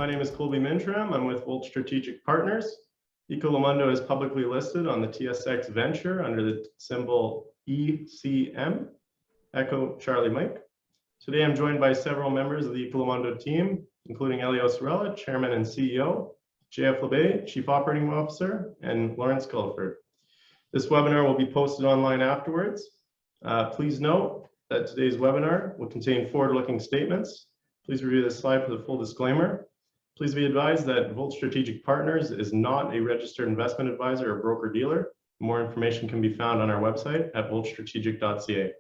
name is Colby Mintram. I'm with Volt Strategic Partners. Ecolomondo is publicly listed on the TSX Venture under the symbol ECM, Echo Charlie Mike. Today I'm joined by several members of the Iglomundo team, including Elios Rella, Chairman and CEO, JF Lebay, Chief Operating Officer, and Lawrence Culliford. This webinar will be posted online afterwards. Please note that today's webinar will contain forward-looking statements. Please review this slide for the full disclaimer. Please be advised that Volt Strategic Partners is not a registered investment advisor or broker-dealer. More information can be found on our website at voltstrategic.ca.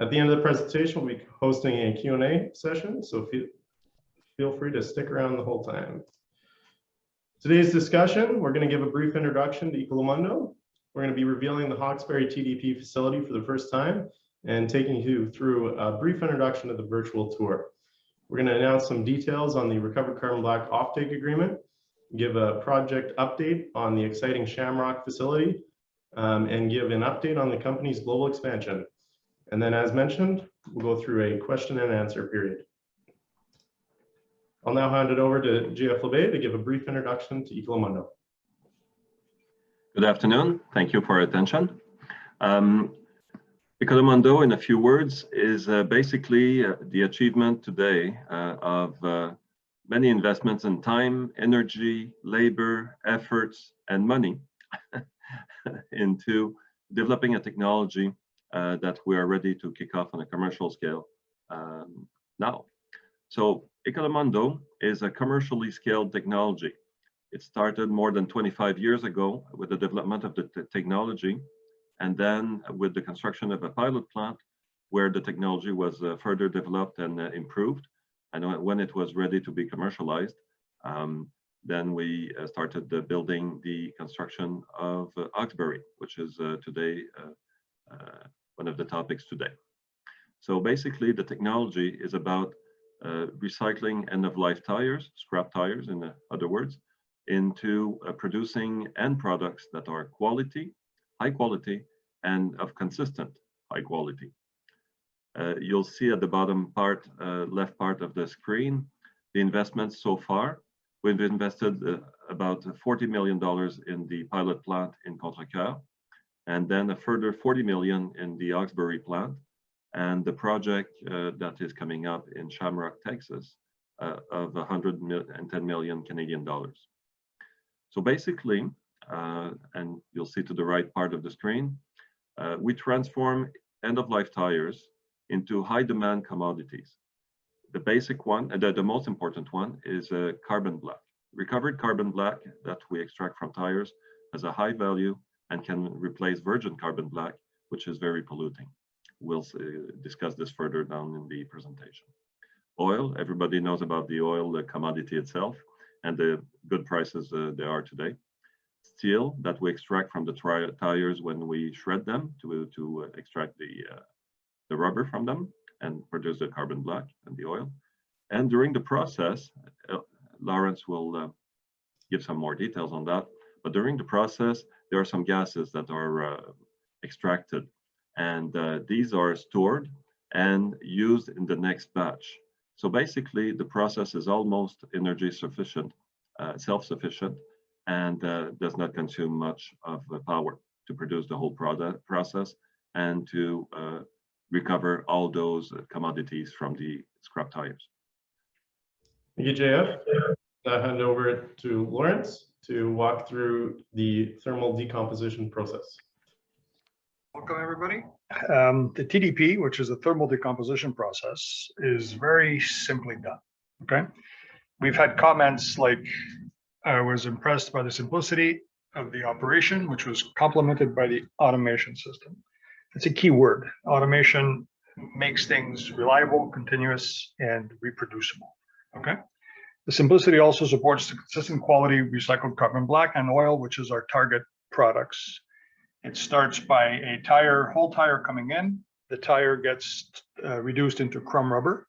At the end of the presentation, we'll be hosting a Q&A session, so feel free to stick around the whole time. Today's discussion, we're going to give a brief introduction to Iglomundo. We're going to be revealing the Hawkesbury TDP facility for the first time and taking you through a brief introduction of the virtual tour. We're going to announce some details on the recovered carbon black offtake agreement, give a project update on the exciting Shamrock facility, and give an update on the company's global expansion. And then, as mentioned, we'll go through a question and answer period. I'll now hand it over to JF Lebay to give a brief introduction to Iglomundo. Good afternoon. Thank you for your attention. Ecolomondo, in a few words, is basically the achievement today of many investments in time, energy, labor, efforts, and money into developing a technology that we are ready to kick off on a commercial scale now. So Ecolomondo is a commercially scaled technology. It started more than 25 years ago with the development of the technology, and then with the construction of a pilot plant where the technology was further developed and improved. And when it was ready to be commercialized, then we started building the construction of Hawkesbury, which is today one of the topics today. So basically, the technology is about recycling end-of-life tires, scrap tires in other words, into producing end products that are quality, high quality, and of consistent high quality. You'll see at the bottom part, left part of the screen, the investments so far. We've invested about $40 million in the pilot plant in Contrecoeur, and then a further $40 million in the Hawkesbury plant, and the project that is coming up in Shamrock, Texas, of 110 million Canadian dollars. So basically, and you'll see to the right part of the screen, we transform end-of-life tires into high-demand commodities. The basic one, the most important one, is carbon black. Recovered carbon black that we extract from tires has a high value and can replace virgin carbon black, which is very polluting. We'll discuss this further down in the presentation. Oil, everybody knows about the oil, the commodity itself, and the good prices they are today. Steel that we extract from the tires when we shred them to extract the rubber from them and produce the carbon black and the oil. And during the process, Lawrence will give some more details on that, but during the process, there are some gases that are extracted, and these are stored and used in the next batch. So basically, the process is almost energy sufficient, self-sufficient, and does not consume much of the power to produce the whole process and to recover all those commodities from the scrap tires. Thank you, JF. I'll hand over to Lawrence to walk through the thermal decomposition process. Welcome, everybody. The TDP, which is the thermal decomposition process, is very simply done. Okay, we've had comments like, I was impressed by the simplicity of the operation, which was complemented by the automation system. It's a key word. Automation makes things reliable, continuous, and reproducible. Okay. The simplicity also supports the consistent quality recycled carbon black and oil, which is our target products. It starts by a whole tire coming in. The tire gets reduced into crumb rubber.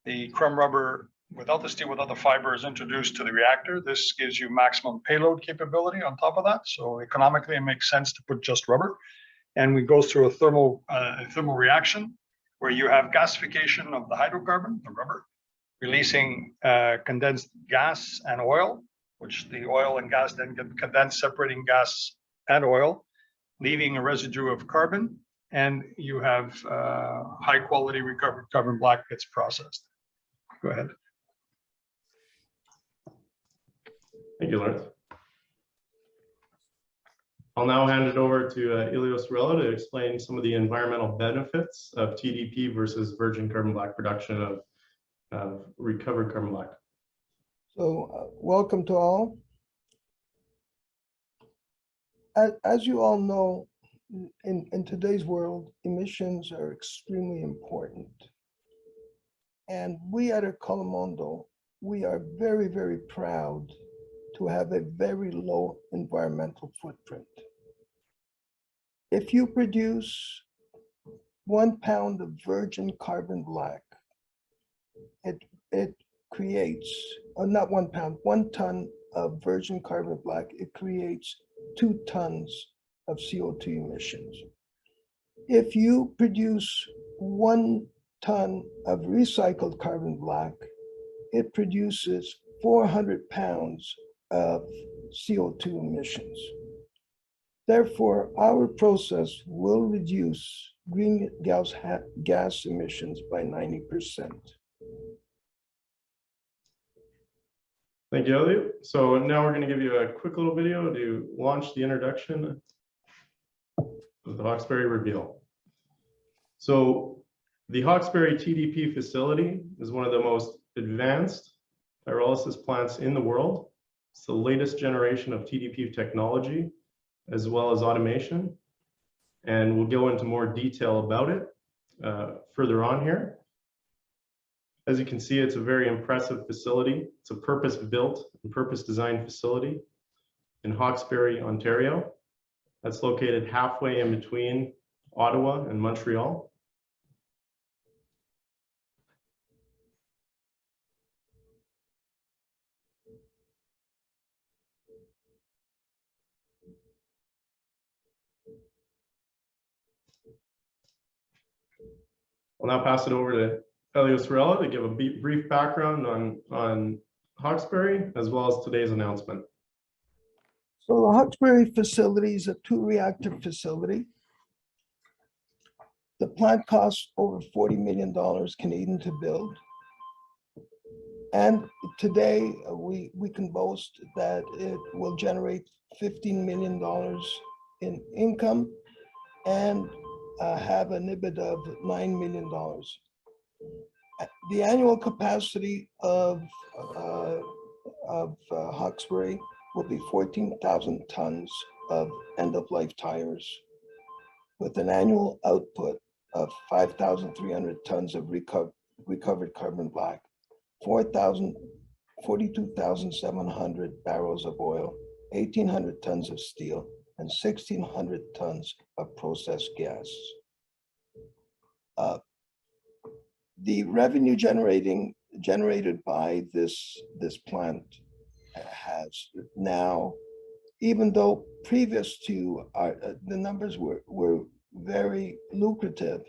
The crumb rubber without the steel, without the fiber, is introduced to the reactor. This gives you maximum payload capability on top of that. So economically, it makes sense to put just rubber. And we go through a thermal reaction where you have gasification of the hydrocarbon, the rubber, releasing condensed gas and oil, which the oil and gas then get condensed, separating gas and oil, leaving a residue of carbon, and you have high quality recovered carbon black gets processed. Go ahead. Thank you, Lawrence. I'll now hand it over to Ilios Rella to explain some of the environmental benefits of TDP versus virgin carbon black production of recovered carbon black. So welcome to all. As you all know, in today's world, emissions are extremely important. And we at Ecolomondo, we are very, very proud to have a very low environmental footprint. If you produce 1 pound of virgin carbon black, it creates, or not 1 pound, 1 ton of virgin carbon black, it creates 2 tons of CO2 emissions. If you produce 1 ton of recycled carbon black, it produces 400 pounds of CO2 emissions. Therefore, our process will reduce greenhouse gas emissions by 90%. Thank you, Elliot. So now we're going to give you a quick little video to launch the introduction of the Hawkesbury reveal. So the Hawkesbury TDP facility is one of the most advanced pyrolysis plants in the world. It's the latest generation of TDP technology, as well as automation. And we'll go into more detail about it further on here. As you can see, it's a very impressive facility. It's a purpose-built and purpose-designed facility in Hawkesbury, Ontario. That's located halfway in between Ottawa and Montreal. I'll now pass it over to Ilios Rella to give a brief background on Hawkesbury, as well as today's announcement. So the Hawkesbury facility is a 2-reactor facility. The plant costs over $40 million Canadian to build. And today we can boast that it will generate $15 million in income and have an EBITDA of $9 million. The annual capacity of Hawkesbury will be 14,000 tons of end-of-life tires, with an annual output of 5,300 tons of recovered carbon black, 42,700 barrels of oil, 1,800 tons of steel, and 1,600 tons of processed gas. The revenue generated by this plant has now, even though previous to the numbers were very lucrative,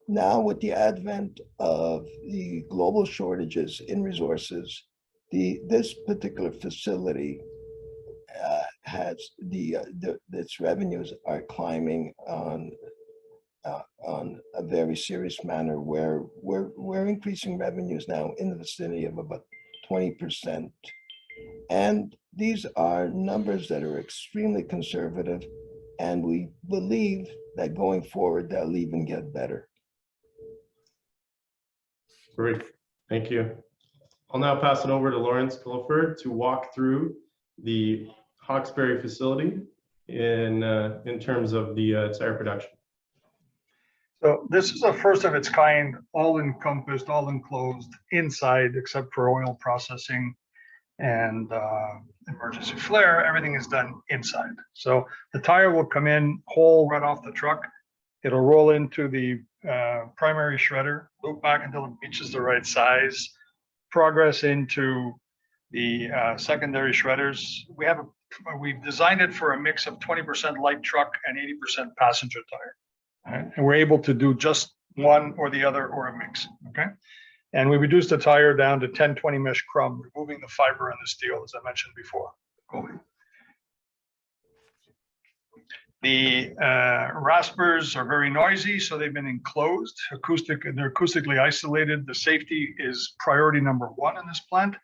now with the advent of the global shortages in resources, this particular facility has its revenues are climbing on a very serious manner, where we're increasing revenues now in the vicinity of about 20%. And these are numbers that are extremely conservative, and we believe that going forward, they'll even get better. Great, thank you. I'll now pass it over to Lawrence Guilford to walk through the Hawkesbury facility in terms of the tire production. So this is a first of its kind, all encompassed, all enclosed inside, except for oil processing and emergency flare. Everything is done inside. So the tire will come in whole right off the truck. It'll roll into the primary shredder, loop back until it reaches the right size, progress into the secondary shredders. We've designed it for a mix of 20% light truck and 80% passenger tire. Right? And we're able to do just one or the other or a mix, okay? And we reduced the tire down to 10-20 mesh crumb, removing the fiber and the steel, as I mentioned before. The raspers are very noisy, so they've been enclosed, they're acoustically isolated. The safety is priority number one in this plant.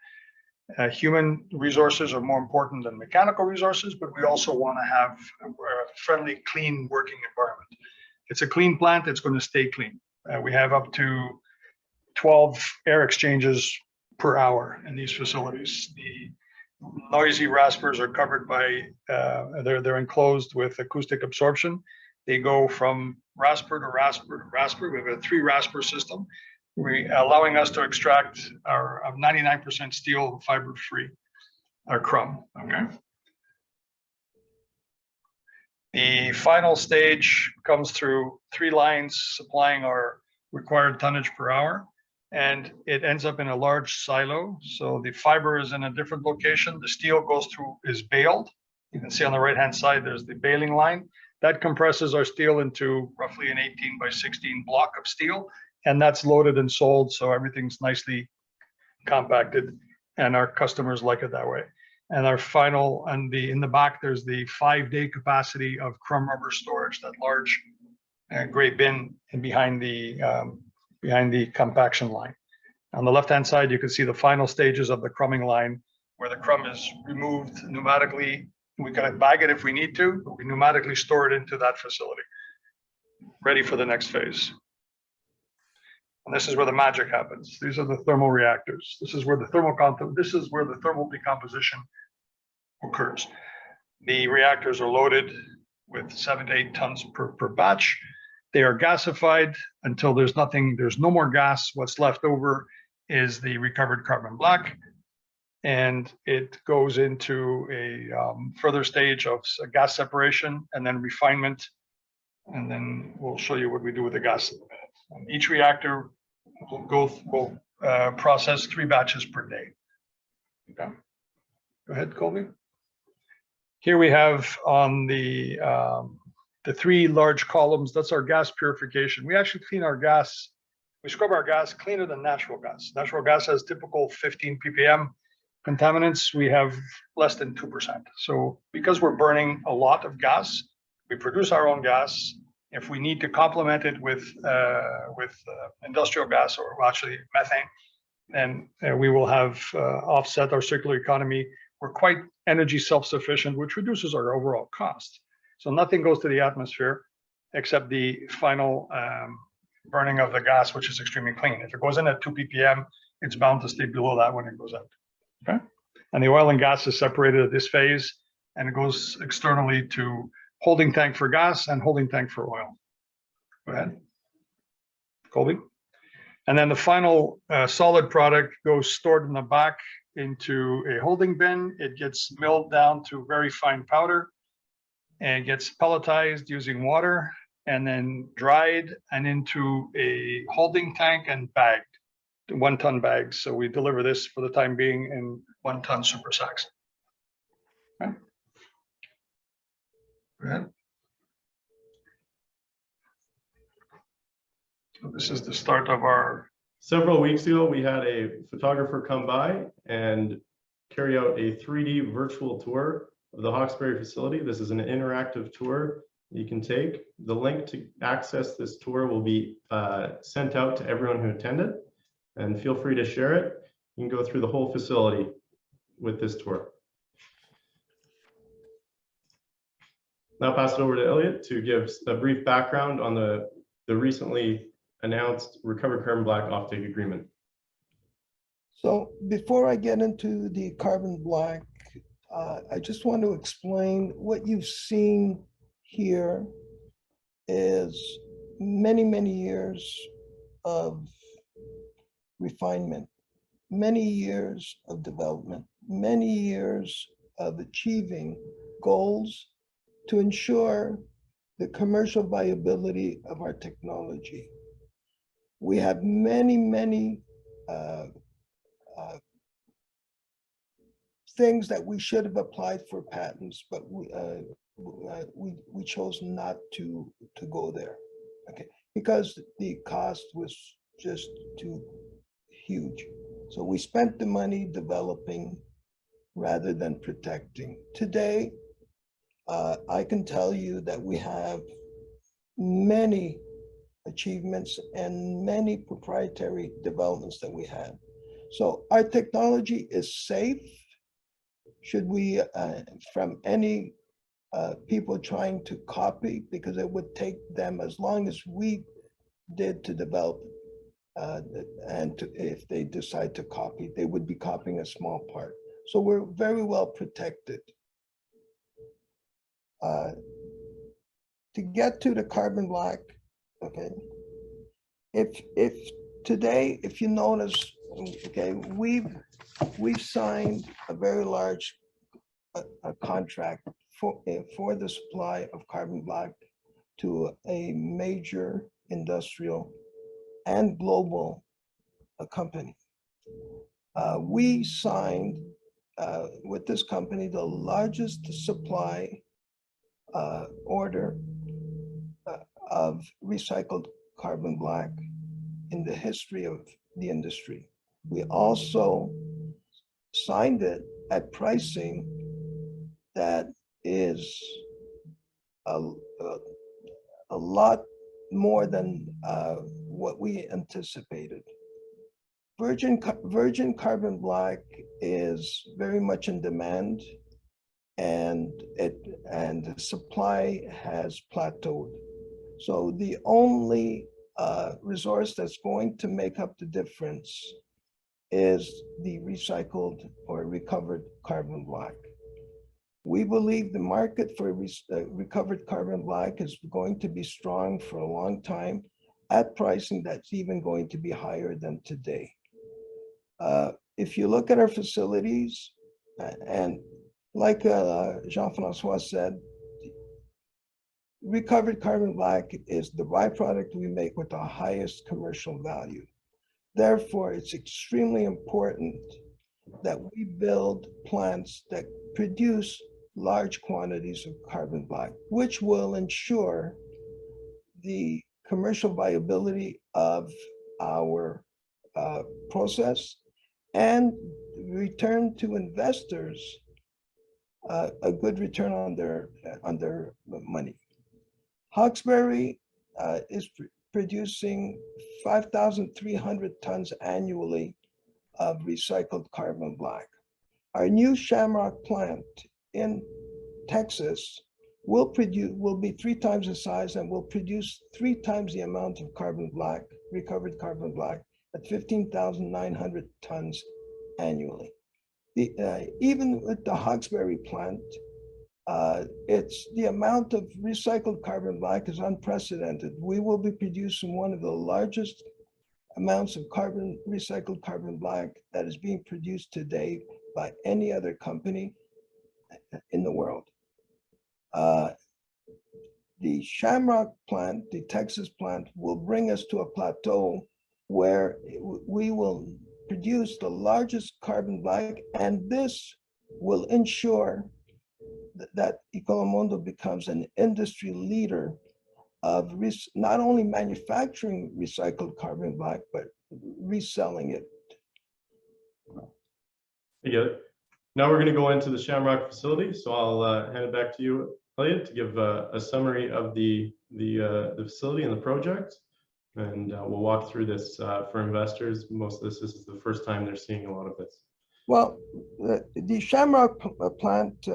Human resources are more important than mechanical resources, but we also want to have a friendly, clean working environment. It's a clean plant, it's going to stay clean. We have up to 12 air exchanges per hour in these facilities. The noisy raspers are covered by, they're enclosed with acoustic absorption. They go from rasper to rasper to rasper. We have a 3 rasper system, allowing us to extract our 99% steel fiber free, our crumb, okay? The final stage comes through 3 lines supplying our required tonnage per hour, and it ends up in a large silo. So the fiber is in a different location. The steel goes through, is baled. You can see on the right-hand side, there's the baling line. That compresses our steel into roughly an 18 by 16 block of steel, and that's loaded and sold. So everything's nicely compacted, and our customers like it that way. And our final, and in the back, there's the 5-day capacity of crumb rubber storage, that large gray bin and behind the compaction line. On the left-hand side, you can see the final stages of the crumbing line, where the crumb is removed pneumatically. We can bag it if we need to, but we pneumatically store it into that facility, ready for the next phase. And this is where the magic happens. These are the thermal reactors. This is where the thermal decomposition occurs. The reactors are loaded with 7 to 8 tons per batch. They are gasified until there's no more gas. What's left over is the recovered carbon black, and it goes into a further stage of gas separation and then refinement. And then we'll show you what we do with the gas in a minute. And each reactor will process 3 batches per day. Okay. Go ahead, Colby. Here we have on the 3 large columns, that's our gas purification. We actually clean our gas, we scrub our gas cleaner than natural gas. Natural gas has typical 15 ppm contaminants. We have less than 2%. So because we're burning a lot of gas, we produce our own gas. If we need to complement it with industrial gas, or actually methane, then we will have offset our circular economy. We're quite energy self-sufficient, which reduces our overall cost. So nothing goes to the atmosphere except the final burning of the gas, which is extremely clean. If it goes in at 2 ppm, it's bound to stay below that when it goes out. Okay. And the oil and gas is separated at this phase, and it goes externally to holding tank for gas and holding tank for oil. Go ahead, Colby. And then the final solid product goes stored in the back into a holding bin. It gets milled down to very fine powder and gets pelletized using water, and then dried and into a holding tank and bagged, 1-ton bags. So we deliver this for the time being in 1-ton super sacks. Okay. Go ahead. So this is the start of our. Several weeks ago, we had a photographer come by and carry out a 3D virtual tour of the Hawkesbury facility. This is an interactive tour you can take. The link to access this tour will be sent out to everyone who attended, and feel free to share it. You can go through the whole facility with this tour. Now pass it over to Elliot to give a brief background on the recently announced recovered carbon black offtake agreement. So before I get into the carbon black, I just want to explain what you've seen here is many, many years of refinement, many years of development, many years of achieving goals to ensure the commercial viability of our technology. We have many, many things that we should have applied for patents, but we chose not to go there, okay? Because the cost was just too huge. So we spent the money developing rather than protecting. Today, I can tell you that we have many achievements and many proprietary developments that we have. So our technology is safe. Should we, from any people trying to copy, because it would take them as long as we did to develop if they decide to copy, they would be copying a small part. So we're very well protected. To get to the carbon black, okay, if today, if you notice, okay, we've signed a very large contract for the supply of carbon black to a major industrial and global company. We signed with this company the largest supply order of recycled carbon black in the history of the industry. We also signed it at pricing that is a lot more than what we anticipated. Virgin carbon black is very much in demand, and the supply has plateaued. So the only resource that's going to make up the difference is the recycled or recovered carbon black. We believe the market for recovered carbon black is going to be strong for a long time at pricing that's even going to be higher than today. If you look at our facilities, and like Jean-Francois said, recovered carbon black is the byproduct we make with the highest commercial value. Therefore, it's extremely important that we build plants that produce large quantities of carbon black, which will ensure the commercial viability of our process and return to investors a good return on their money. Hawkesbury is producing 5,300 tons annually of recycled carbon black. Our new Shamrock plant in Texas will be 3 times the size and will produce 3 times the amount of carbon black, recovered carbon black, at 15,900 tons annually. Even with the Hawkesbury plant, it's the amount of recycled carbon black is unprecedented. We will be producing one of the largest amounts of recycled carbon black that is being produced today by any other company in the world. The Shamrock plant, the Texas plant, will bring us to a plateau where we will produce the largest carbon black, and this will ensure that Ecolomondo becomes an industry leader of not only manufacturing recycled carbon black, but reselling it. You get it. Now we're going to go into the Shamrock facility. So I'll hand it back to you, Elliot, to give a summary of the facility and the project. And we'll walk through this for investors. Most of this is the first time they're seeing a lot of this. Well, the Shamrock plant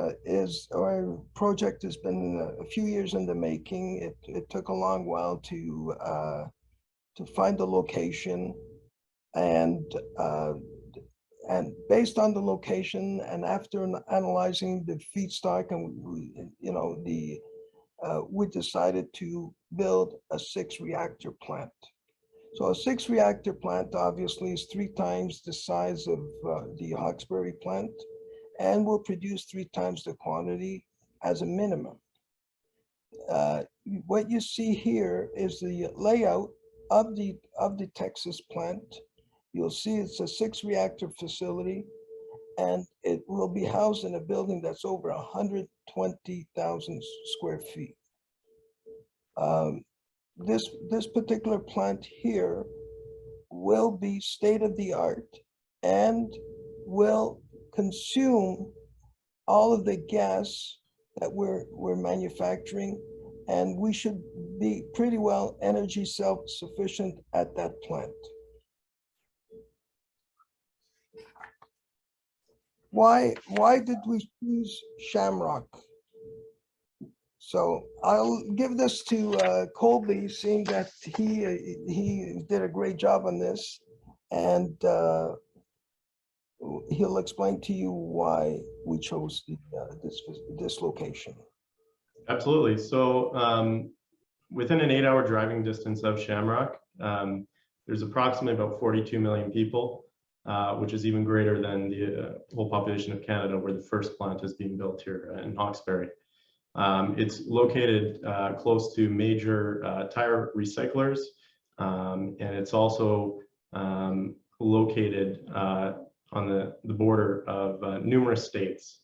or project has been a few years in the making. It took a long while to find the location, and based on the location and after analyzing the feedstock, and we decided to build a 6-reactor plant. So a 6-reactor plant obviously is 3 times the size of the Hawkesbury plant, and will produce 3 times the quantity as a minimum. What you see here is the layout of the Texas plant. You'll see it's a 6-reactor facility, and it will be housed in a building that's over 120,000 square feet. This particular plant here will be state of the art and will consume all of the gas that we're manufacturing, and we should be pretty well energy self-sufficient at that plant. Why did we choose Shamrock? So I'll give this to Colby, seeing that he did a great job on this, and he'll explain to you why we chose this location. Absolutely. So within an 8-hour driving distance of Shamrock, there's approximately about 42 million people, which is even greater than the whole population of Canada, where the first plant is being built here in Hawkesbury. It's located close to major tire recyclers, and it's also located on the border of numerous states.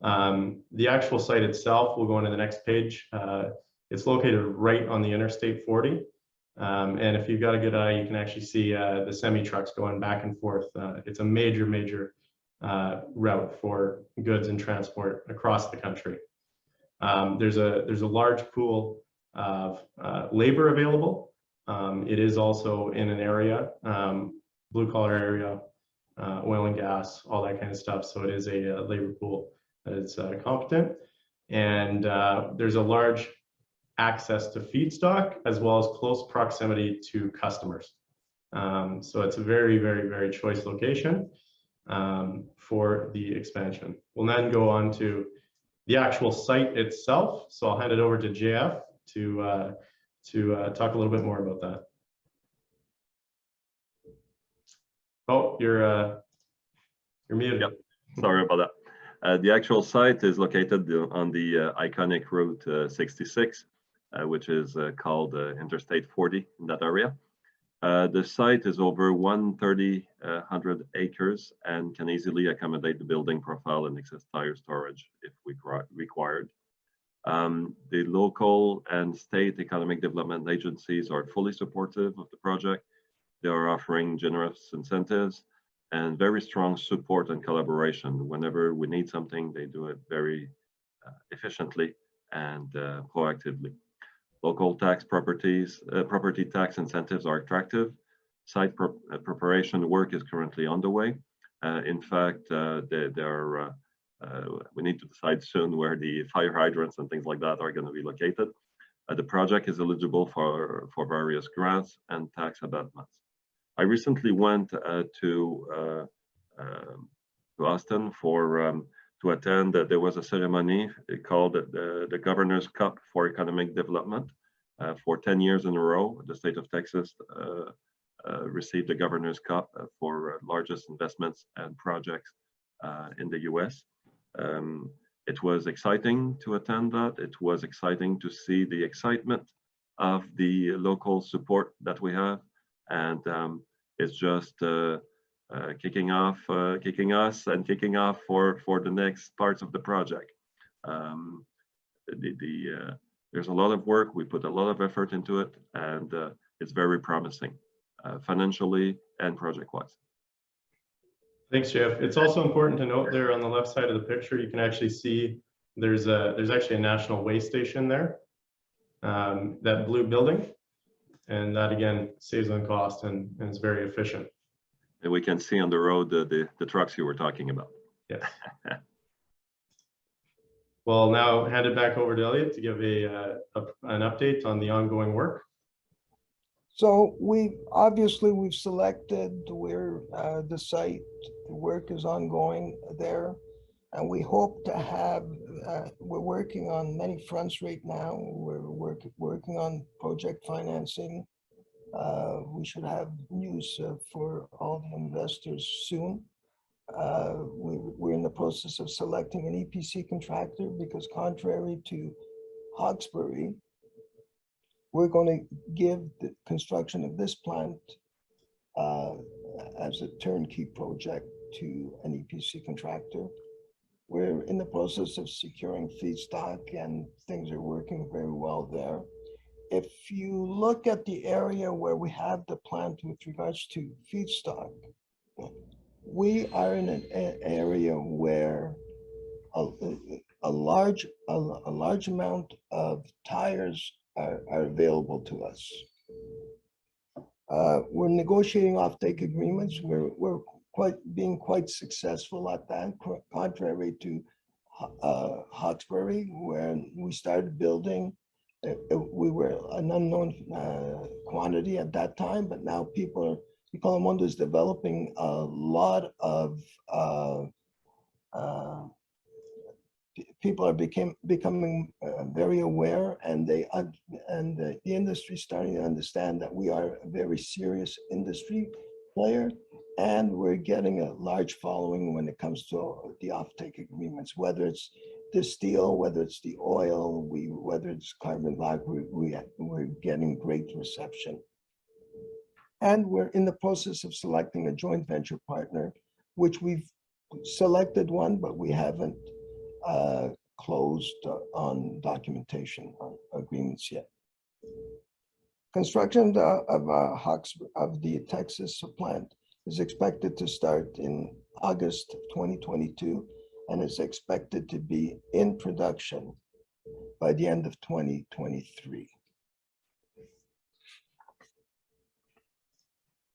The actual site itself, we'll go into the next page. It's located right on the Interstate 40. And if you've got a good eye, you can actually see the semi-trucks going back and forth. It's a major route for goods and transport across the country. There's a large pool of labor available. It is also in an area, blue collar area, oil and gas, all that kind of stuff. So it is a labor pool that is competent. And there's a large access to feedstock, as well as close proximity to customers. So it's a very choice location for the expansion. We'll then go on to the actual site itself. So I'll hand it over to JF to talk a little bit more about that. Oh, you're muted. Yep. Sorry about that. The actual site is located on the iconic Route 66, which is called Interstate 40 in that area. The site is over 100 acres and can easily accommodate the building profile and excess tire storage if required. The local and state economic development agencies are fully supportive of the project. They are offering generous incentives and very strong support and collaboration. Whenever we need something, they do it very efficiently and proactively. Local tax property tax incentives are attractive. Site preparation work is currently underway. In fact, we need to decide soon where the fire hydrants and things like that are going to be located. The project is eligible for various grants and tax abatements. I recently went to Austin to attend. There was a ceremony called the Governor's Cup for Economic Development. For 10 years in a row, the state of Texas received the Governor's Cup for largest investments and projects in the US. It was exciting to attend that. It was exciting to see the excitement of the local support that we have. And it's just kicking us and kicking off for the next parts of the project. There's a lot of work. We put a lot of effort into it, and it's very promising financially and project-wise. Thanks, Jeff. It's also important to note there on the left side of the picture, you can actually see there's actually a national way station there, that blue building. And that again saves on cost and is very efficient. And we can see on the road the trucks you were talking about. Yes. Well, now hand it back over to Elliot to give an update on the ongoing work. So we've selected where the site, the work is ongoing there, and we hope to have, we're working on many fronts right now. We're working on project financing. We should have news for all the investors soon. We're in the process of selecting an EPC contractor because, contrary to Hawkesbury, we're going to give the construction of this plant as a turnkey project to an EPC contractor. We're in the process of securing feedstock, and things are working very well there. if you look at the area where we have the plant with regards to feedstock, we are in an area where a large amount of tires are available to us. We're negotiating offtake agreements. We're being quite successful at that, contrary to Hawkesbury, where we started building. We were an unknown quantity at that time, but now Ecolomondo is developing a lot of people are becoming very aware, and the industry is starting to understand that we are a very serious industry player, and we're getting a large following when it comes to the offtake agreements, whether it's the steel, whether it's the oil, whether it's carbon black, we're getting great reception. And we're in the process of selecting a joint venture partner, which we've selected one, but we haven't closed on documentation on agreements yet. Construction of the Texas plant is expected to start in August 2022, and is expected to be in production by the end of 2023.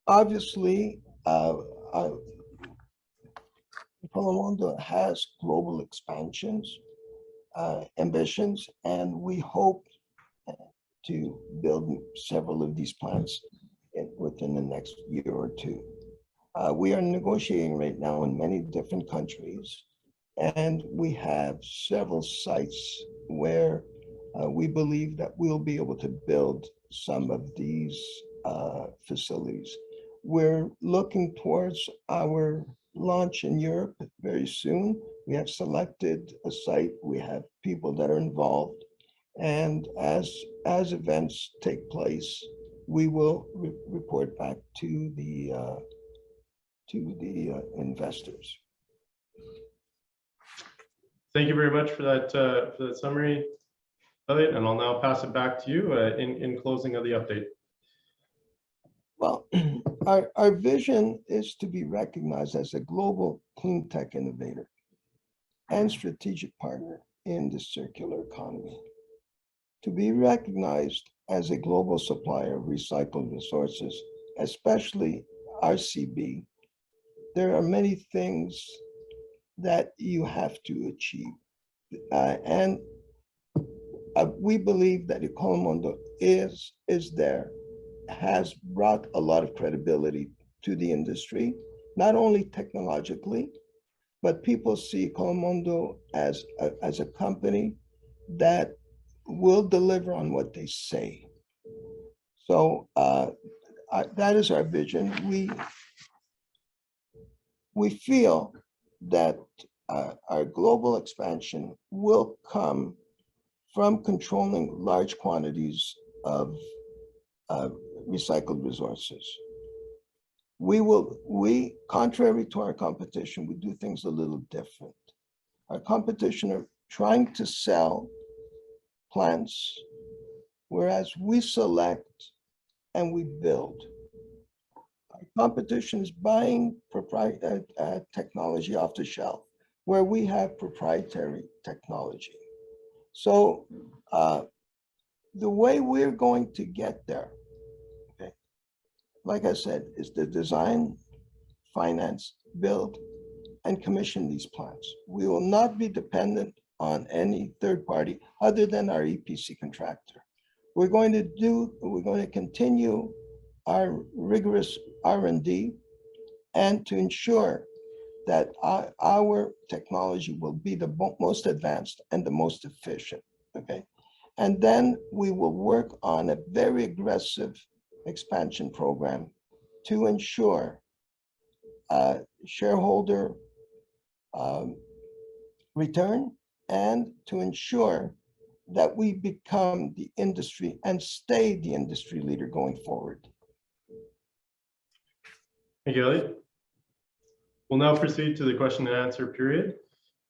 Obviously, Ecolomondo has global expansions, ambitions, and we hope to build several of these plants within the next year or two. We are negotiating right now in many different countries, and we have several sites where we believe that we'll be able to build some of these facilities. We're looking towards our launch in Europe very soon. We have selected a site, we have people that are involved, and as events take place, we will report back to the investors. Thank you very much for that summary, Elliot, and I'll now pass it back to you in closing of the update. Well, our vision is to be recognized as a global clean tech innovator and strategic partner in the circular economy. To be recognized as a global supplier of recycled resources, especially RCB, there are many things that you have to achieve. And we believe that Ecolomondo is there, has brought a lot of credibility to the industry, not only technologically, but people see Ecolomondo as a company that will deliver on what they say. So that is our vision. We feel that our global expansion will come from controlling large quantities of recycled resources. We, contrary to our competition, we do things a little different. Our competition are trying to sell plants, whereas we select and we build. Our competition is buying proprietary technology off the shelf, where we have proprietary technology. So the way we're going to get there, okay, like I said, is to design, finance, build, and commission these plants. We will not be dependent on any third party other than our EPC contractor. We're going to continue our rigorous R&D and to ensure that our technology will be the most advanced and the most efficient, okay? And then we will work on a very aggressive expansion program to ensure shareholder return and to ensure that we become the industry and stay the industry leader going forward. Thank you, Elliot. We'll now proceed to the question and answer period.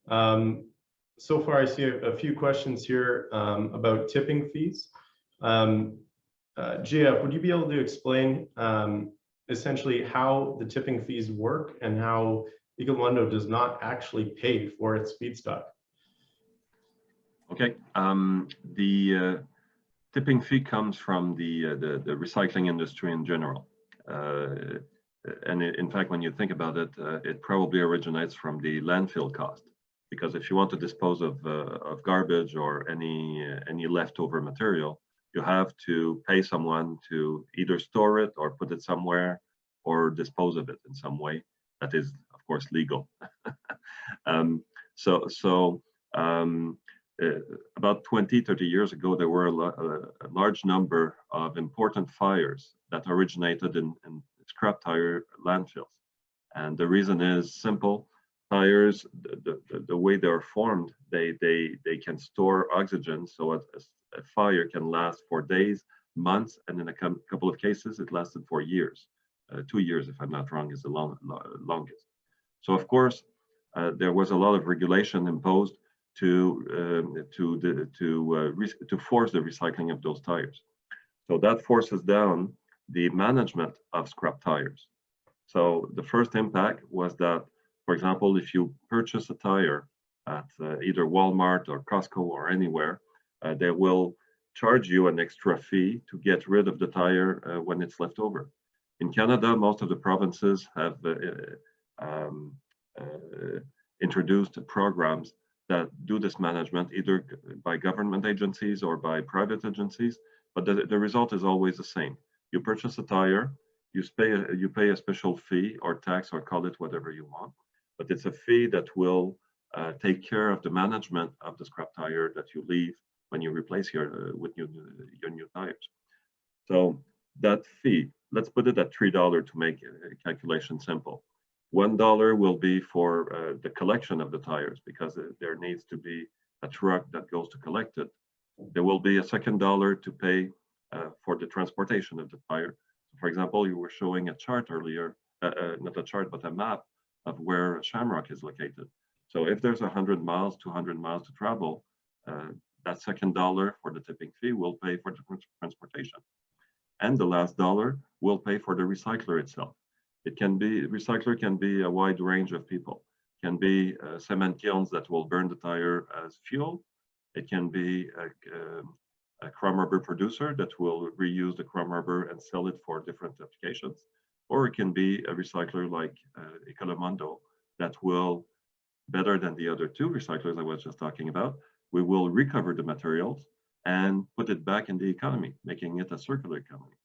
So far, I see a few questions here about tipping fees. GF, would you be able to explain essentially how the tipping fees work and how Iglomundo does not actually pay for its feedstock? Okay, the tipping fee comes from the recycling industry in general. And in fact, when you think about it, it probably originates from the landfill cost. Because if you want to dispose of garbage or any leftover material, you have to pay someone to either store it or put it somewhere or dispose of it in some way that is, of course, legal. About 20, 30 years ago, there were a large number of important fires that originated in scrap tire landfills. And the reason is simple. Tires, the way they're formed, they can store oxygen, so a fire can last for days, months, and in a couple of cases, it lasted for years. 2 years, if I'm not wrong, is the longest. So of course, there was a lot of regulation imposed to force the recycling of those tires. So that forces down the management of scrap tires. So the first impact was that, for example, if you purchase a tire at either Walmart or Costco or anywhere, they will charge you an extra fee to get rid of the tire when it's left over. In Canada, most of the provinces have introduced programs that do this management either by government agencies or by private agencies, but the result is always the same. You purchase a tire, you pay a special fee or tax, or call it whatever you want, but it's a fee that will take care of the management of the scrap tire that you leave when you replace your new tires. So that fee, let's put it at $3 to make calculation simple. $1 will be for the collection of the tires, because there needs to be a truck that goes to collect it. There will be a second dollar to pay for the transportation of the tire. For example, you were showing a chart earlier, not a chart, but a map of where Shamrock is located. So if there's 100 miles, 200 miles to travel, that second dollar for the tipping fee will pay for the transportation. And the last dollar will pay for the recycler itself. Recycler can be a wide range of people. It can be cement kilns that will burn the tire as fuel. It can be a chrome rubber producer that will reuse the chrome rubber and sell it for different applications. Or it can be a recycler like Ecolomondo that will, better than the other two recyclers I was just talking about, we will recover the materials and put it back in the economy, making it a circular economy.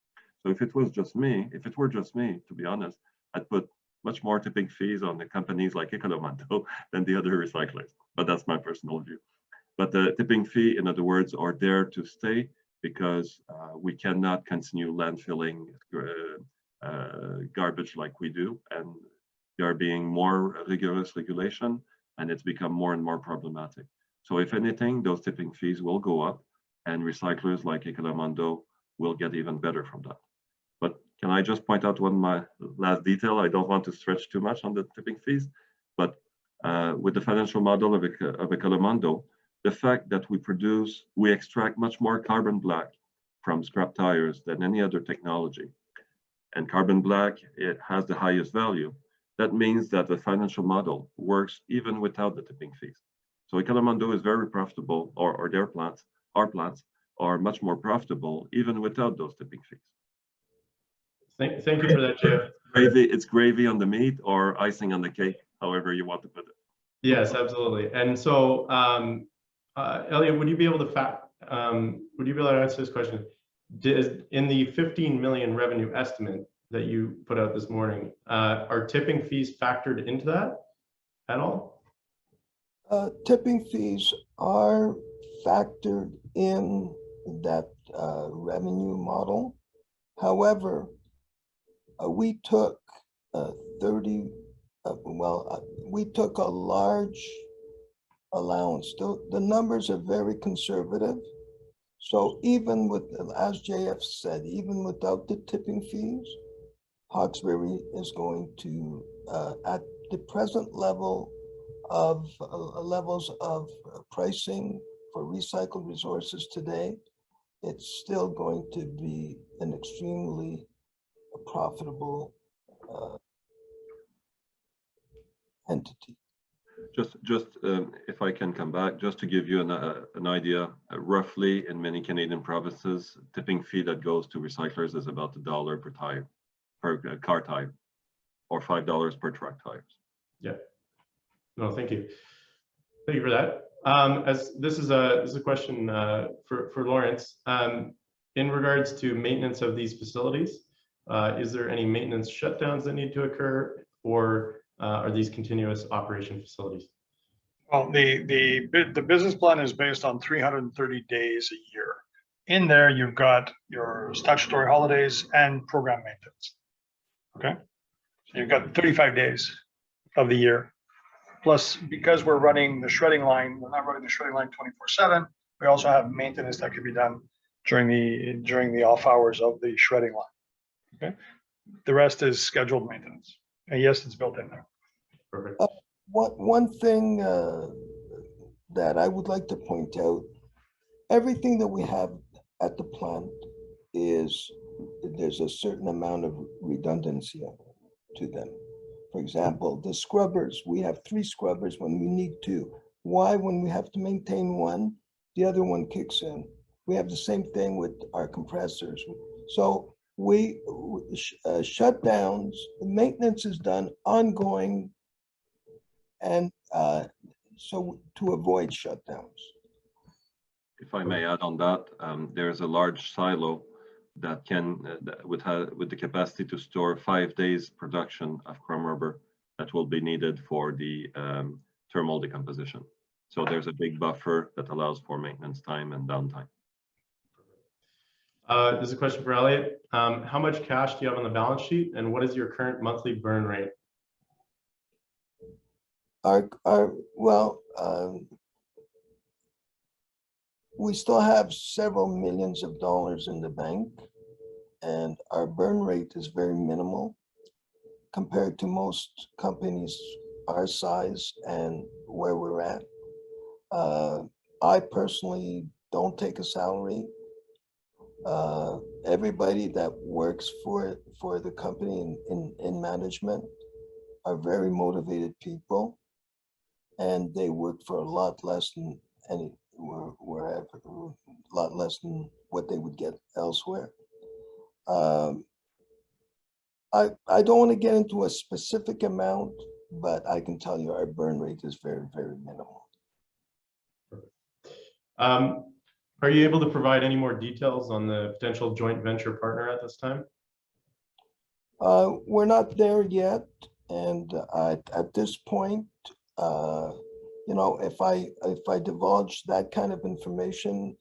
So if it were just me, to be honest, I'd put much more tipping fees on the companies like Ecolomondo than the other recyclers. But that's my personal view. But the tipping fee, in other words, are there to stay, because we cannot continue landfilling garbage like we do. And there are being more rigorous regulation, and it's become more and more problematic. So if anything, those tipping fees will go up, and recyclers like Iglomundo will get even better from that. But can I just point out my last detail? I don't want to stretch too much on the tipping fees, but with the financial model of Iglomundo, the fact that we extract much more carbon black from scrap tires than any other technology, and carbon black, it has the highest value. That means that the financial model works even without the tipping fees. So Iglomundo is very profitable, or their plants, our plants, are much more profitable even without those tipping fees. Thank you for that, Jeff. It's gravy on the meat or icing on the cake, however you want to put it. Yes, absolutely. And so, Elliot, would you be able to answer this question? In the 15 million revenue estimate that you put out this morning, are tipping fees factored into that at all? Tipping fees are factored in that revenue model. However, we took we took a large allowance. The numbers are very conservative. So even with, as JF said, even without the tipping fees, Hawkesbury is going to, at the present level of levels of pricing for recycled resources today, it's still going to be an extremely profitable entity. Just if I can come back, just to give you an idea, roughly in many Canadian provinces, tipping fee that goes to recyclers is about $1 per tire, per car tire, or $5 per truck tires. Yeah. No, thank you. Thank you for that. As this is a question for Lawrence. In regards to maintenance of these facilities, is there any maintenance shutdowns that need to occur, or are these continuous operation facilities? Well, the business plan is based on 330 days a year. In there, you've got your statutory holidays and program maintenance. Okay, so you've got 35 days of the year. Plus, because we're running the shredding line, we're not running the shredding line 24/7. We also have maintenance that could be done during the off hours of the shredding line. Okay, the rest is scheduled maintenance, and yes, it's built in there. Perfect. One thing that I would like to point out, everything that we have at the plant there's a certain amount of redundancy to them. For example, the scrubbers, we have 3 scrubbers when we need 2. Why? When we have to maintain one, the other one kicks in. We have the same thing with our compressors. So shutdowns, the maintenance is done ongoing, and so to avoid shutdowns. If I may add on that, there's a large silo that can, with the capacity to store 5 days production of chrome rubber that will be needed for the thermal decomposition. So there's a big buffer that allows for maintenance time and downtime. There's a question for Elliot. How much cash do you have on the balance sheet, and what is your current monthly burn rate? We still have several millions of dollars in the bank, and our burn rate is very minimal compared to most companies our size and where we're at. I personally don't take a salary. Everybody that works for the company in management are very motivated people, and they work for a lot less than wherever, a lot less than what they would get elsewhere. I don't want to get into a specific amount, but I can tell you our burn rate is very, very minimal. Are you able to provide any more details on the potential joint venture partner at this time? We're not there yet, and at this point, if I divulge that kind of information,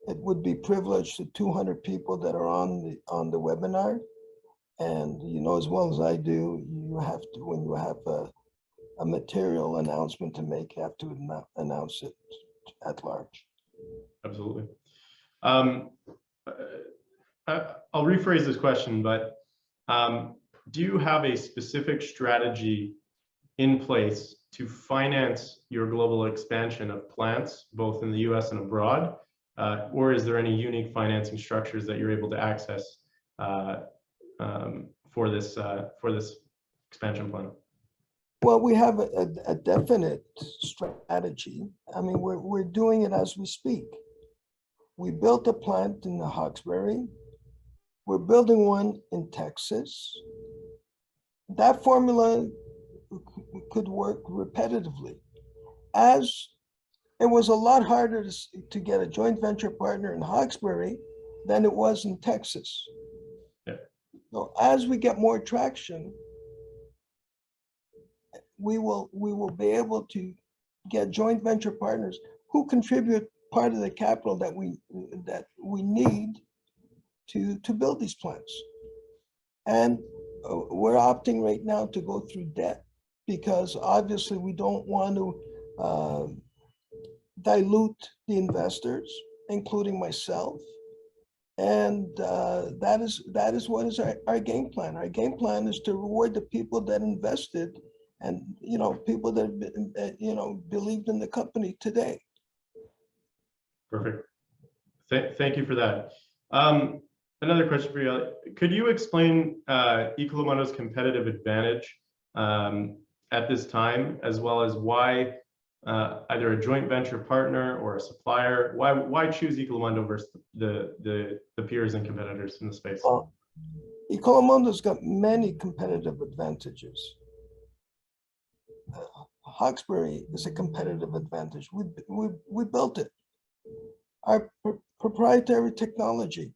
it would be privileged to 200 people that are on the webinar. And as well as I do, you have to, when you have a material announcement to make, you have to announce it at large. Absolutely. I'll rephrase this question, but do you have a specific strategy in place to finance your global expansion of plants, both in the US and abroad? Or is there any unique financing structures that you're able to access for this expansion plan? Well, we have a definite strategy. I mean, we're doing it as we speak. We built a plant in the Hawkesbury. We're building one in Texas. That formula could work repetitively. As it was a lot harder to get a joint venture partner in Hawkesbury than it was in Texas. Yeah. So as we get more traction, we will be able to get joint venture partners who contribute part of the capital that we need to build these plants. And we're opting right now to go through debt because obviously we don't want to dilute the investors, including myself. And that is what is our game plan. Our game plan is to reward the people that invested and people that believed in the company today. Perfect. Thank you for that. Another question for you. Could you explain Iglomundo's competitive advantage at this time, as well as why either a joint venture partner or a supplier, why choose Iglomundo versus the peers and competitors in the space? Well, Ecolomondo's got many competitive advantages. Hawkesbury is a competitive advantage. We built it. Our proprietary technology,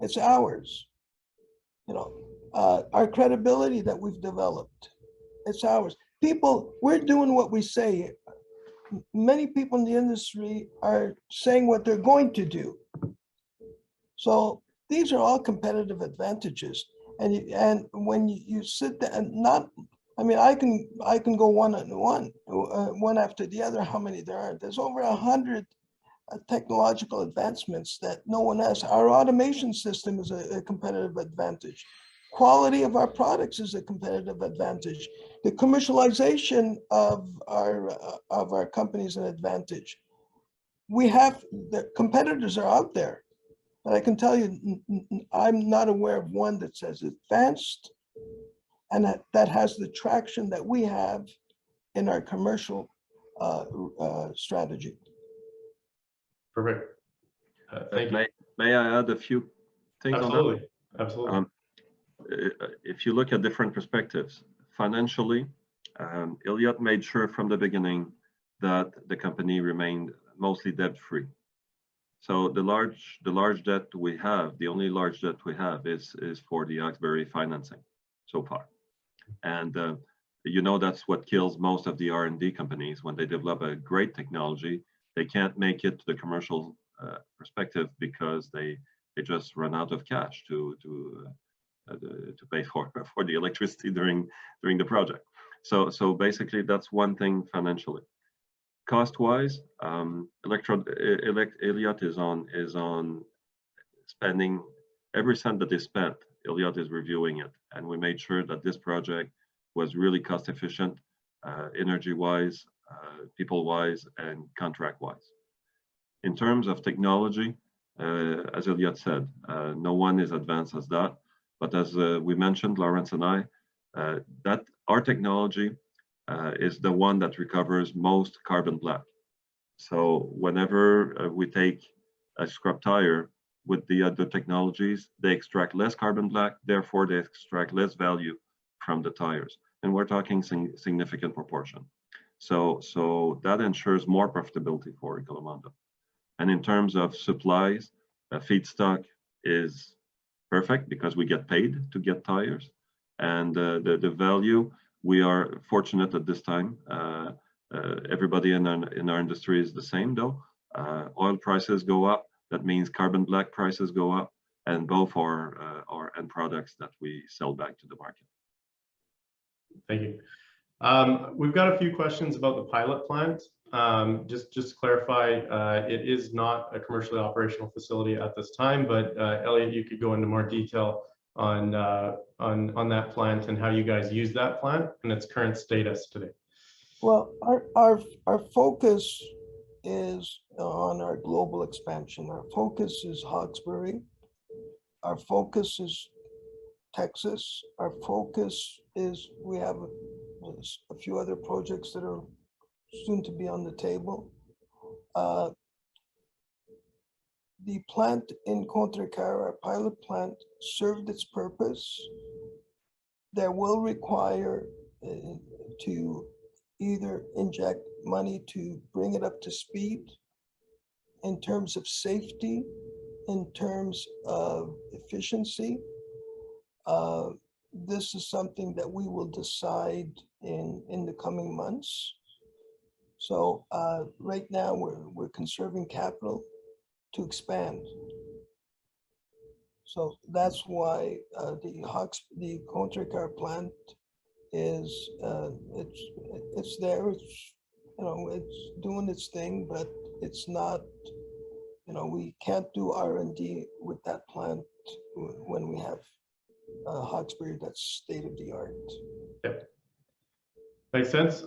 it's ours. You know, our credibility that we've developed, it's ours. People, we're doing what we say. Many people in the industry are saying what they're going to do. So these are all competitive advantages. And when you sit there and not, I mean, I can go one after the other, how many there are. There's over 100 technological advancements that no one has. Our automation system is a competitive advantage. Quality of our products is a competitive advantage. The commercialization of our company is an advantage. We have, the competitors are out there, but I can tell you, I'm not aware of one that's as advanced and that has the traction that we have in our commercial strategy. Perfect. Thank you. May I add a few things on that? Absolutely. If you look at different perspectives, financially, Elliott made sure from the beginning that the company remained mostly debt-free. So the large debt we have, the only large debt we have is for the Hawkesbury financing so far. And you know, that's what kills most of the R&D companies when they develop a great technology. They can't make it to the commercial perspective because they just run out of cash to pay for the electricity during the project. So basically that's one thing financially. Cost-wise, Elliott is on spending every cent that is spent. Elliott is reviewing it, and we made sure that this project was really cost efficient, energy-wise, people-wise, and contract-wise. In terms of technology, as Elliott said, no one is advanced as that. But as we mentioned, Lawrence and I, that our technology is the one that recovers most carbon black. So whenever we take a scrap tire with the other technologies, they extract less carbon black, therefore they extract less value from the tires. And we're talking significant proportion. So that ensures more profitability for Iglomundo. And in terms of supplies, feedstock is perfect because we get paid to get tires. And the value, we are fortunate at this time. Everybody in our industry is the same though. Oil prices go up, that means carbon black prices go up, and both are end products that we sell back to the market. Thank you. We've got a few questions about the pilot plant. Just to clarify, it is not a commercially operational facility at this time, but Elliott, you could go into more detail on that plant and how you guys use that plant and its current status today. Well, our focus is on our global expansion. Our focus is Hawkesbury. Our focus is Texas. Our focus is, we have a few other projects that are soon to be on the table. The plant in Contrecoeur, our pilot plant, served its purpose. There will require to either inject money to bring it up to speed in terms of safety, in terms of efficiency. This is something that we will decide in the coming months. So right now we're conserving capital to expand. So that's why the Contrecoeur plant is it's there. It's, you know, it's doing its thing, but it's not, you know, we can't do R&D with that plant when we have Hawkesbury that's state of the art. Yep. Makes sense.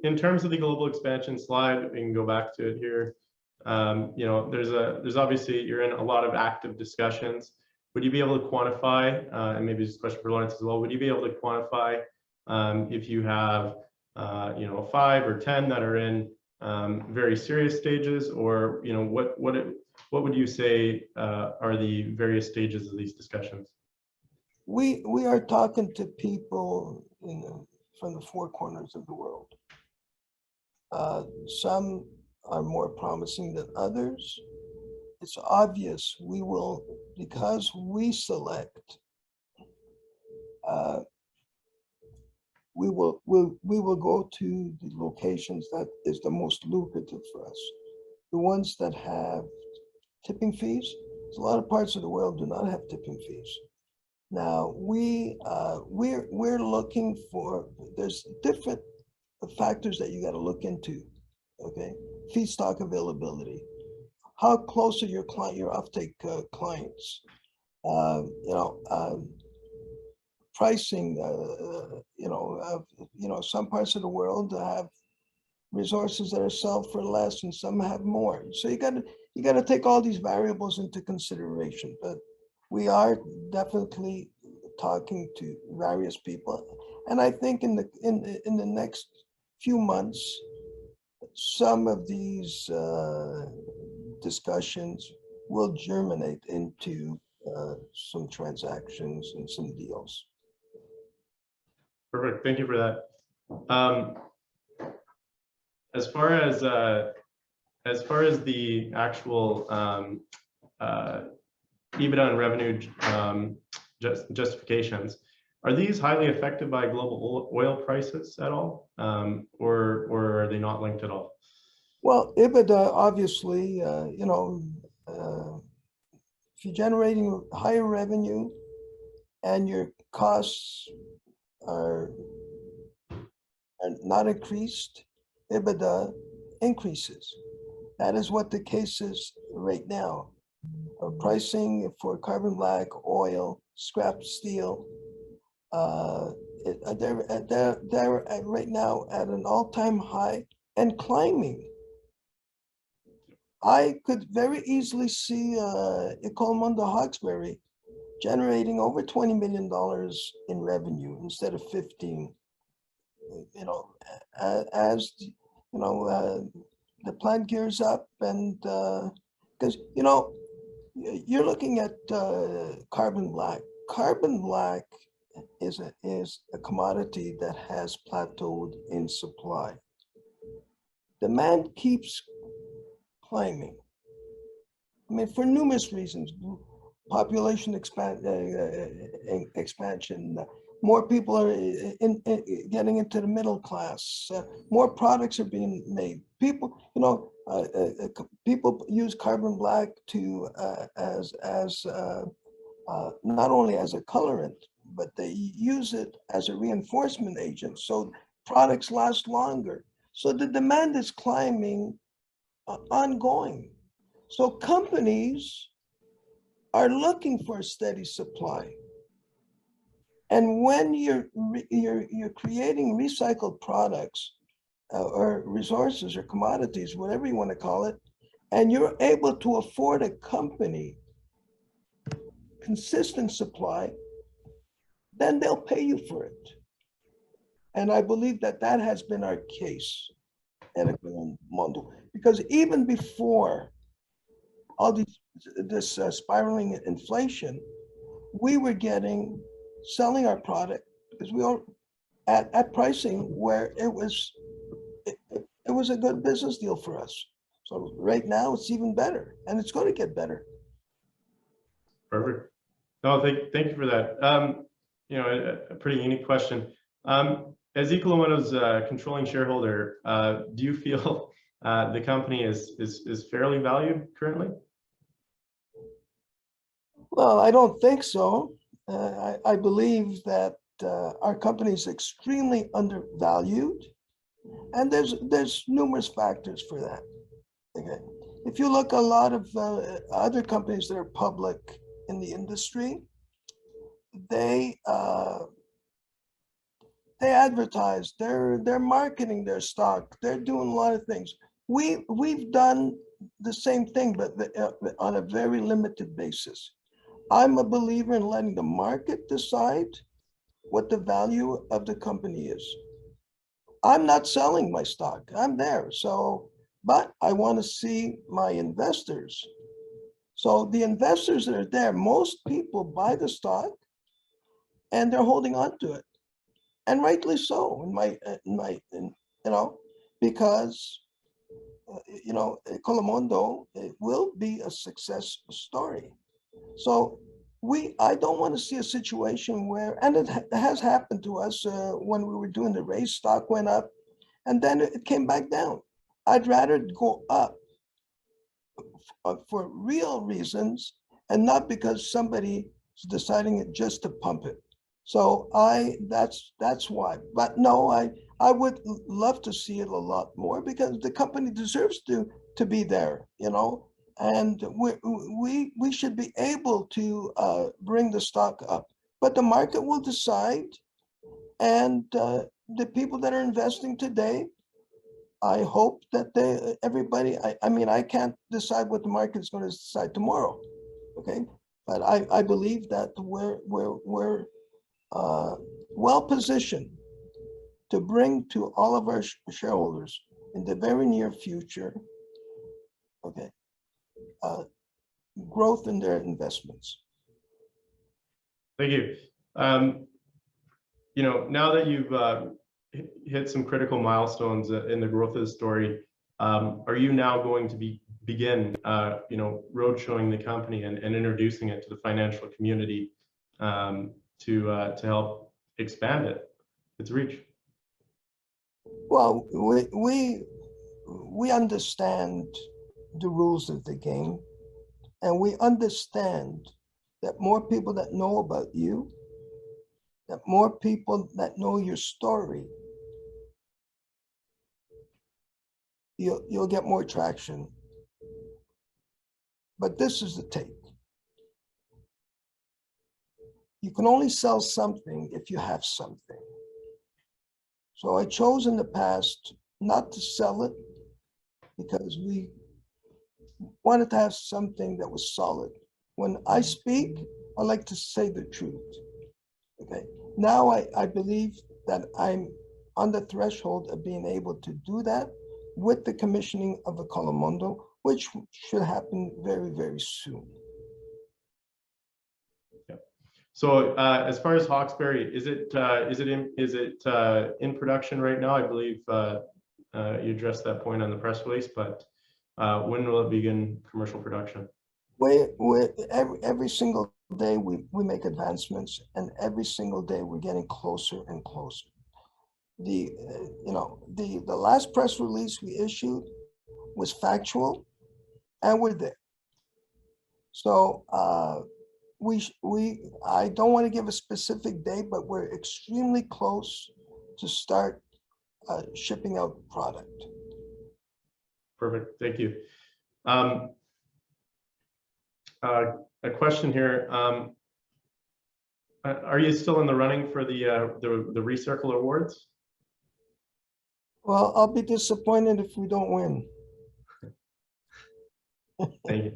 In terms of the global expansion slide, we can go back to it here. You know, there's obviously, you're in a lot of active discussions. Would you be able to quantify, and maybe this is a question for Lawrence as well, would you be able to quantify if you have, you know, 5 or 10 that are in very serious stages, or, you know, what would you say are the various stages of these discussions? We are talking to people from the 4 corners of the world. Some are more promising than others. It's obvious we will, because we select, we will go to the locations that is the most lucrative for us. The ones that have tipping fees. A lot of parts of the world do not have tipping fees. Now we're looking for, there's different factors that you got to look into. Okay, feedstock availability. How close are your offtake clients? Pricing. Some parts of the world have resources that are sold for less, and some have more. So you got to take all these variables into consideration. But we are definitely talking to various people, and I think in the next few months, some of these discussions will germinate into some transactions and some deals. Perfect. Thank you for that. As far as the actual EBITDA and revenue justifications, are these highly affected by global oil prices at all, or are they not linked at all? Well, EBITDA, obviously, if you're generating higher revenue and your costs are not increased, EBITDA increases. That is what the case is right now. Pricing for carbon black, oil, scrap steel, they're right now at an all-time high and climbing. I could very easily see Ecolomondo Hawkesbury generating over $20 million in revenue instead of 15. As the plant gears up, and because you're looking at carbon black. Carbon black is a commodity that has plateaued in supply. Demand keeps climbing. I mean, for numerous reasons: population expansion, more people are getting into the middle class, more products are being made. People, people use carbon black to as not only as a colorant, but they use it as a reinforcement agent. So products last longer. So the demand is climbing ongoing. So companies are looking for a steady supply. And when you're creating recycled products or resources or commodities, whatever you want to call it, and you're able to afford a company consistent supply, then they'll pay you for it. And I believe that that has been our case at Iglomundo, because even before all this spiraling inflation, we were selling our product because we are at pricing where it was a good business deal for us. So right now it's even better, and it's going to get better. Perfect. No, thank you for that. A pretty unique question. As Eaglemondo's controlling shareholder, do you feel the company is fairly valued currently? Well, I don't think so. I believe that our company is extremely undervalued, and there's numerous factors for that. Okay, if you look, a lot of other companies that are public in the industry, they advertise, they're marketing their stock, they're doing a lot of things. We've done the same thing, but on a very limited basis. I'm a believer in letting the market decide what the value of the company is. I'm not selling my stock. I'm there. So, but I want to see my investors. So the investors that are there, most people buy the stock and they're holding on to it. And rightly so, because Ecolomondo, it will be a success story. So I don't want to see a situation where, and it has happened to us when we were doing the raise, stock went up and then it came back down. I'd rather go up for real reasons and not because somebody is deciding it just to pump it. So that's why. But no, I would love to see it a lot more because the company deserves to be there, and we should be able to bring the stock up. But the market will decide, and the people that are investing today, I hope that everybody. I mean, I can't decide what the market is going to decide tomorrow, okay? But I believe that we're well positioned to bring to all of our shareholders in the very near future, okay, growth in their investments. Thank you. Now that you've hit some critical milestones in the growth of the story, are you now going to begin road showing the company and introducing it to the financial community to help expand its reach? Well, we understand the rules of the game, and we understand that more people that know about you, that more people that know your story, you'll get more traction. But this is the take. You can only sell something if you have something. So I chose in the past not to sell it because we wanted to have something that was solid. When I speak, I like to say the truth. Okay. Now I believe that I'm on the threshold of being able to do that with the commissioning of Ecolomondo, which should happen very, very soon. Yeah. So as far as Hawkesbury, is it in production right now? I believe you addressed that point on the press release, but when will it begin commercial production? Every single day we make advancements, and every single day we're getting closer and closer. The last press release we issued was factual, and we're there. So I don't want to give a specific date, but we're extremely close to start shipping out product. Perfect, thank you. A question here. Are you still in the running for the Recircle Awards? Well, I'll be disappointed if we don't win. Thank you.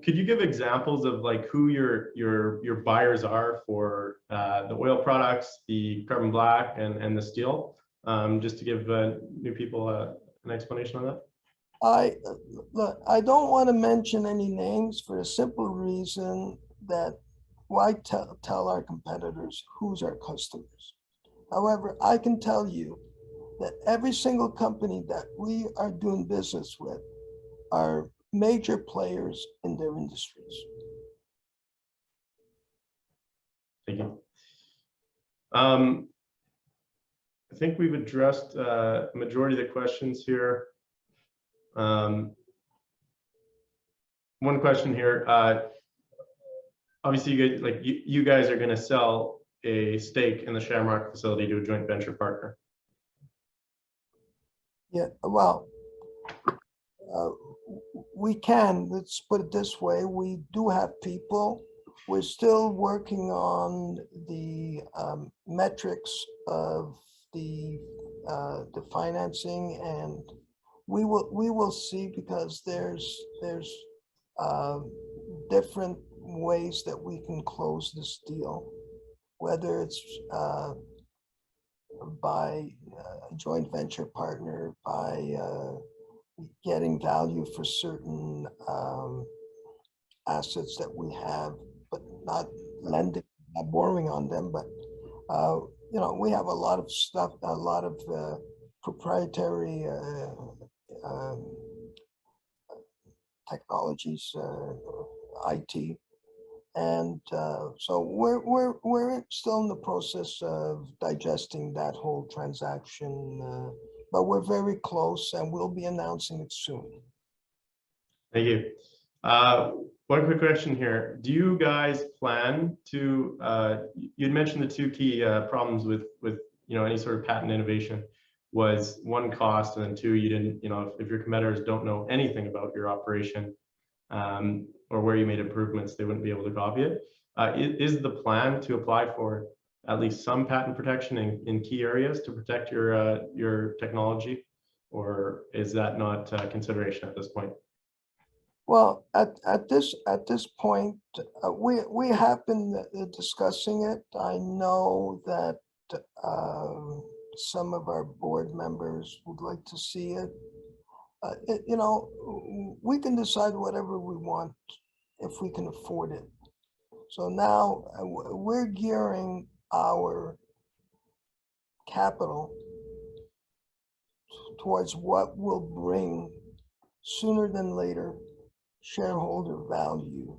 Could you give examples of like who your buyers are for the oil products, the carbon black, and the steel, just to give new people an explanation on that? I don't want to mention any names for the simple reason that why tell our competitors who's our customers. However, I can tell you that every single company that we are doing business with are major players in their industries. Thank you. I think we've addressed a majority of the questions here. One question here. Obviously, you guys are going to sell a stake in the Shamrock facility to a joint venture partner. Yeah, well, we can. Let's put it this way. We do have people. We're still working on the metrics of the financing and we will see, because there's different ways that we can close this deal, whether it's by a joint venture partner, by getting value for certain assets that we have, but not lending, not borrowing on them. But you know, we have a lot of stuff, a lot of proprietary technologies, IT, and so we're still in the process of digesting that whole transaction, but we're very close, and we'll be announcing it soon. Thank you. One quick question here. Do you guys plan to, you'd mentioned the two key problems with you know, any sort of patent innovation was one, cost, and then two, you didn't, you know, if your competitors don't know anything about your operation or where you made improvements, they wouldn't be able to copy it. Is the plan to apply for at least some patent protection in key areas to protect your technology, or is that not consideration at this point? Well, at this point, we have been discussing it. I know that some of our board members would like to see it. You know, we can decide whatever we want if we can afford it. So now we're gearing our capital towards what will bring sooner than later shareholder value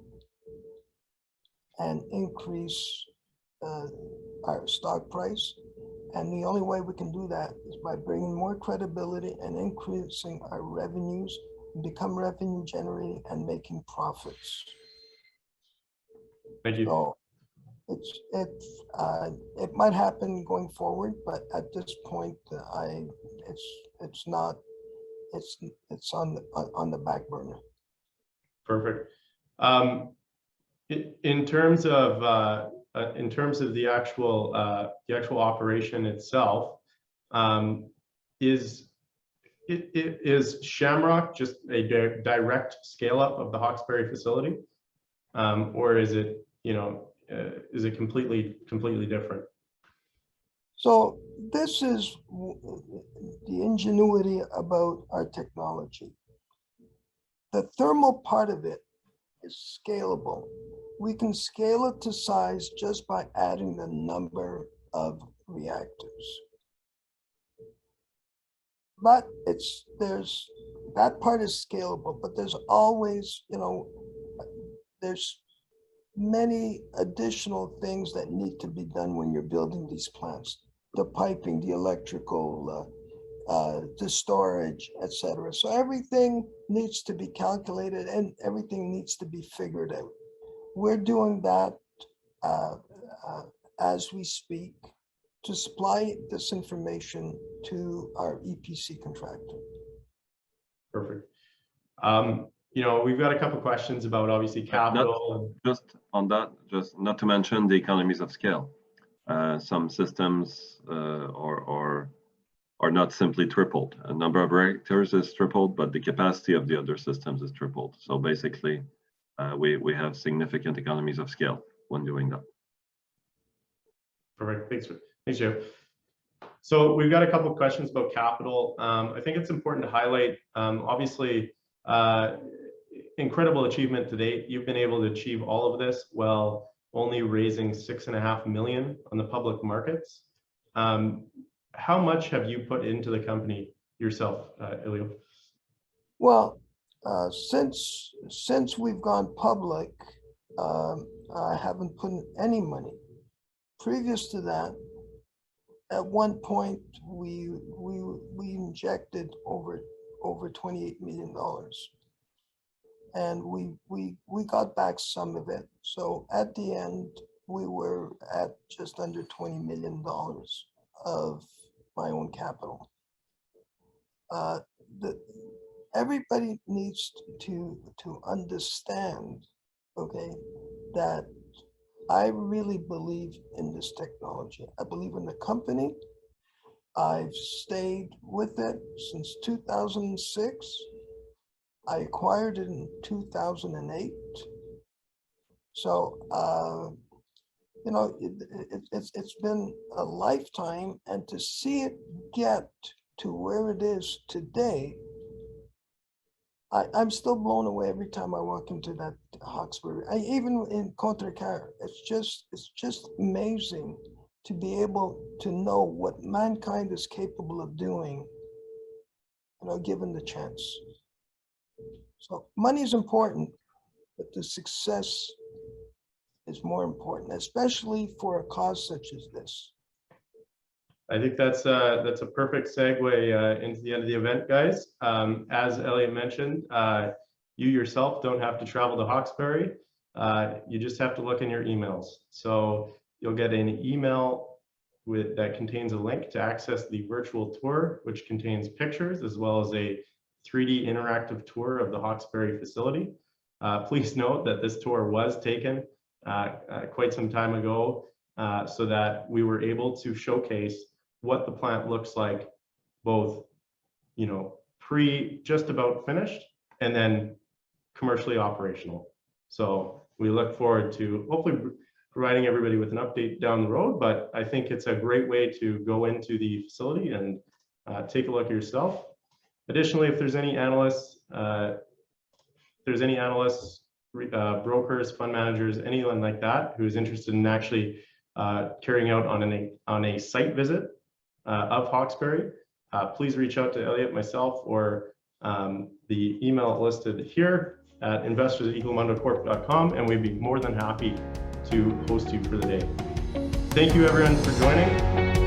and increase our stock price. And the only way we can do that is by bringing more credibility and increasing our revenues, become revenue generating and making profits. Thank you. So it might happen going forward, but at this point, it's not. It's on the back burner. Perfect. In terms of the actual operation itself, is Shamrock just a direct scale up of the Hawkesbury facility, or is it, you know, is it completely different? So this is the ingenuity about our technology. The thermal part of it is scalable. We can scale it to size just by adding the number of reactors. But that part is scalable, but there's always, you know, there's many additional things that need to be done when you're building these plants. The piping, the electrical, the storage, etc. So everything needs to be calculated and everything needs to be figured out. We're doing that as we speak to supply this information to our EPC contractor. Perfect. You know, we've got a couple of questions about obviously capital. Just on that, just not to mention the economies of scale. Some systems are not simply tripled. A number of reactors is tripled, but the capacity of the other systems is tripled. So basically, we have significant economies of scale when doing that. Perfect. Thanks, Joe. So we've got a couple of questions about capital. I think it's important to highlight, obviously, incredible achievement to date. You've been able to achieve all of this while only raising $6.5 million on the public markets. How much have you put into the company yourself, Ilio? Well, since we've gone public, I haven't put in any money. Previous to that, at one point we injected over $28 million, and we got back some of it. So at the end, we were at just under $20 million of my own capital. Everybody needs to understand, okay, that I really believe in this technology. I believe in the company, I've stayed with it since 2006. I acquired it in 2008. So, you know, it's been a lifetime, and to see it get to where it is today, I'm still blown away every time I walk into that Hawkesbury. Even in Contrecoeur, it's just amazing to be able to know what mankind is capable of doing, you know, given the chance. So money is important, but the success is more important, especially for a cause such as this. I think that's a perfect segue into the end of the event, guys. As Elliot mentioned, you yourself don't have to travel to Hawkesbury. You just have to look in your emails. So you'll get an email that contains a link to access the virtual tour, which contains pictures as well as a 3D interactive tour of the Hawkesbury facility. Please note that this tour was taken quite some time ago, so that we were able to showcase what the plant looks like, both, you know, just about finished and then commercially operational. So we look forward to hopefully providing everybody with an update down the road, but I think it's a great way to go into the facility and take a look yourself. Additionally, if there's any analysts, brokers, fund managers, anyone like that who's interested in actually carrying out on a site visit of Hawkesbury, please reach out to Elliot, myself, or the email listed here at investors@eglomundocorp.com, and we'd be more than happy to host you for the day. Thank you, everyone, for joining.